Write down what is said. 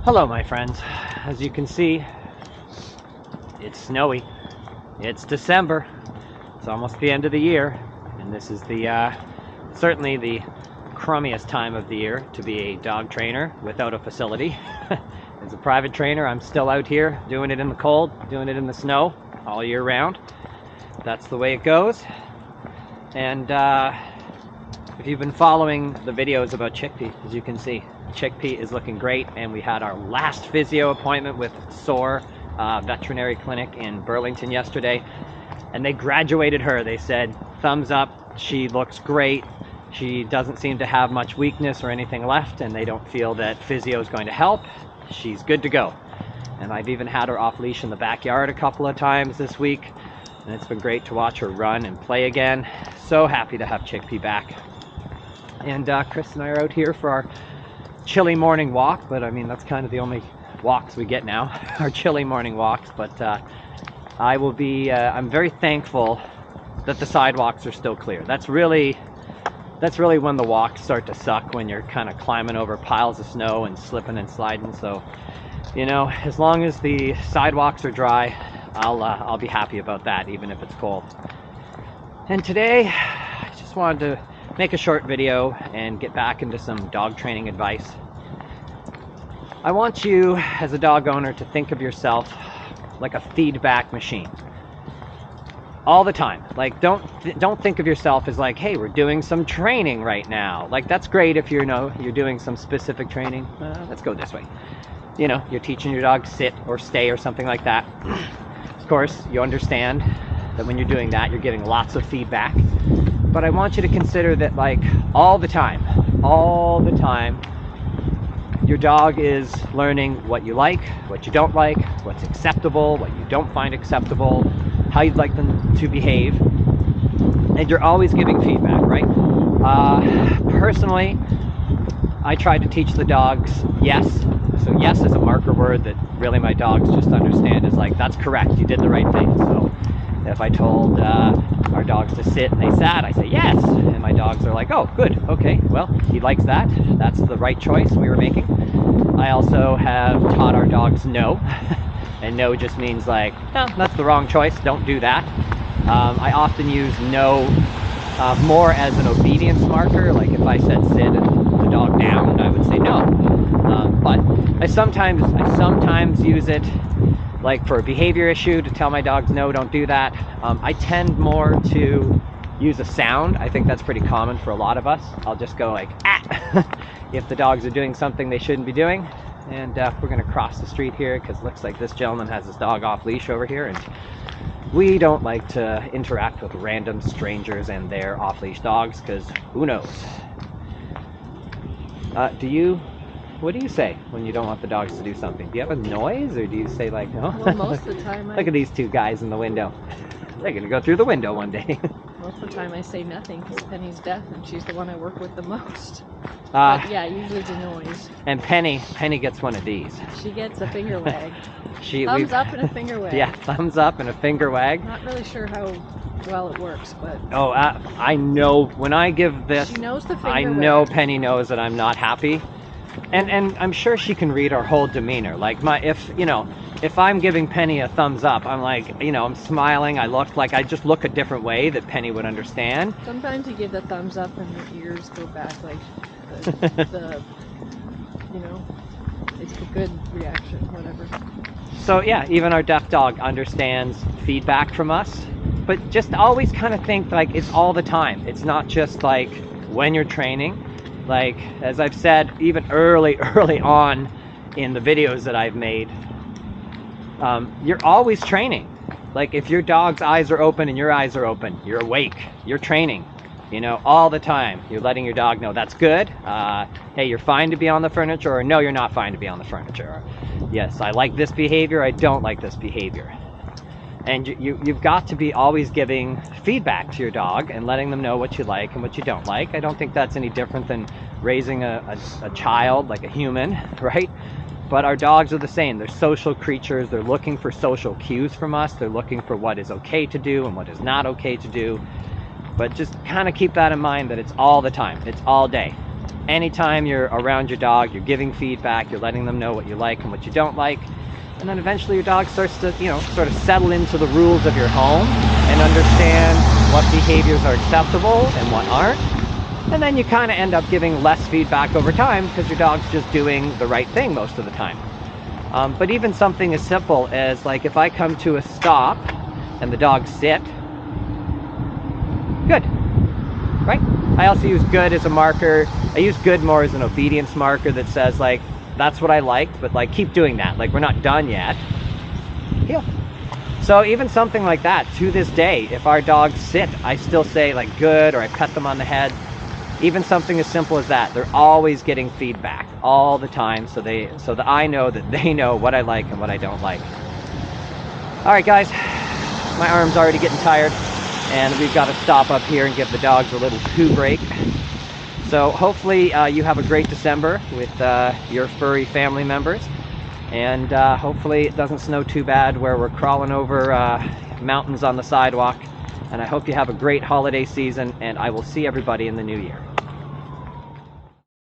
Hello my friends. As you can see, it's snowy. It's December. It's almost the end of the year, and this is the certainly the crummiest time of the year to be a dog trainer without a facility. As a private trainer, I'm still out here doing it in the cold, doing it in the snow all year round. That's the way it goes. And if you've been following the videos about Chickpea, as you can see, Chickpea is looking great, and we had our last physio appointment with SOAR veterinary clinic in Burlington yesterday, and they graduated her. They said, thumbs up, she looks great, she doesn't seem to have much weakness or anything left, and they don't feel that physio is going to help. She's good to go. And I've even had her off leash in the backyard a couple of times this week, and it's been great to watch her run and play again. So happy to have Chickpea back. And Chris and I are out here for our chilly morning walk, but I mean, that's kind of the only walks we get now, our chilly morning walks. But I'm very thankful that the sidewalks are still clear. That's really when the walks start to suck, when you're kind of climbing over piles of snow and slipping and sliding. So, you know, as long as the sidewalks are dry, I'll be happy about that, even if it's cold. And today, I just wanted to make a short video and get back into some dog training advice. I want you, as a dog owner, to think of yourself like a feedback machine all the time. Like, don't think of yourself as like, hey, we're doing some training right now. Like, that's great if you're doing some specific training. Let's go this way. You know, you're teaching your dog to sit or stay or something like that. Of course, you understand that when you're doing that, you're getting lots of feedback. But I want you to consider that, like, all the time, your dog is learning what you like, what you don't like, what's acceptable, what you don't find acceptable, how you'd like them to behave, and you're always giving feedback, right? Personally, I try to teach the dogs yes. So yes is a marker word that really my dogs just understand is like, that's correct, you did the right thing. So if I told our dogs to sit and they sat, I say yes, and my dogs are like, oh, good, okay, well, he likes that, that's the right choice we were making. I also have taught our dogs no, and no just means like, no, that's the wrong choice, don't do that. I often use no more as an obedience marker. Like if I said sit and the dog downed, I would say no. But I sometimes use it like for a behavior issue to tell my dogs no, don't do that. I tend more to use a sound. I think that's pretty common for a lot of us. I'll just go like, ah, if the dogs are doing something they shouldn't be doing. And we're gonna cross the street here because it looks like this gentleman has his dog off leash over here, and we don't like to interact with random strangers and their off leash dogs, because who knows? What do you say when you don't want the dogs to do something? Do you have a noise, or do you say like, no? Well, most of the time Look at these two guys in the window. They're gonna go through the window one day. Most of the time I say nothing because Penny's deaf and she's the one I work with the most. But yeah, usually it's a noise. And Penny gets one of these. She gets a finger wag. Thumbs up and a finger wag. Yeah, thumbs up and a finger wag. Not really sure how well it works, but... Oh, I know when I give this, she knows the finger I wag. know Penny knows that I'm not happy. And I'm sure she can read our whole demeanor. Like if I'm giving Penny a thumbs up, I'm like, I'm smiling, I just look a different way that Penny would understand. Sometimes you give the thumbs up and the ears go back like it's a good reaction, whatever. So yeah, even our deaf dog understands feedback from us, but just always kind of think like it's all the time. It's not just like when you're training. Like, as I've said, even early on in the videos that I've made, you're always training. Like, if your dog's eyes are open and your eyes are open, you're awake, you're training, all the time. You're letting your dog know that's good. Hey, you're fine to be on the furniture, or no, you're not fine to be on the furniture. Or, yes, I like this behavior, I don't like this behavior. And you've got to be always giving feedback to your dog and letting them know what you like and what you don't like. I don't think that's any different than raising a child, like a human, right? But our dogs are the same. They're social creatures. They're looking for social cues from us. They're looking for what is okay to do and what is not okay to do. But just kind of keep that in mind, that it's all the time. It's all day. anytime you're around your dog, you're giving feedback, you're letting them know what you like and what you don't like. And then eventually your dog starts to, sort of settle into the rules of your home and understand what behaviors are acceptable and what aren't. And then you kind of end up giving less feedback over time because your dog's just doing the right thing most of the time. But even something as simple as, like, if I come to a stop and the dog sit, good, right? I also use good as a marker. I use good more as an obedience marker that says, like, that's what I liked, but, like, keep doing that. Like, we're not done yet. Heel. So even something like that, to this day, if our dogs sit, I still say, like, good, or I pet them on the head. Even something as simple as that, they're always getting feedback all the time, so that I know that they know what I like and what I don't like. All right, guys, my arm's already getting tired, and we've got to stop up here and give the dogs a little poo break. So hopefully you have a great December with your furry family members, and hopefully it doesn't snow too bad where we're crawling over mountains on the sidewalk. And I hope you have a great holiday season, and I will see everybody in the new year.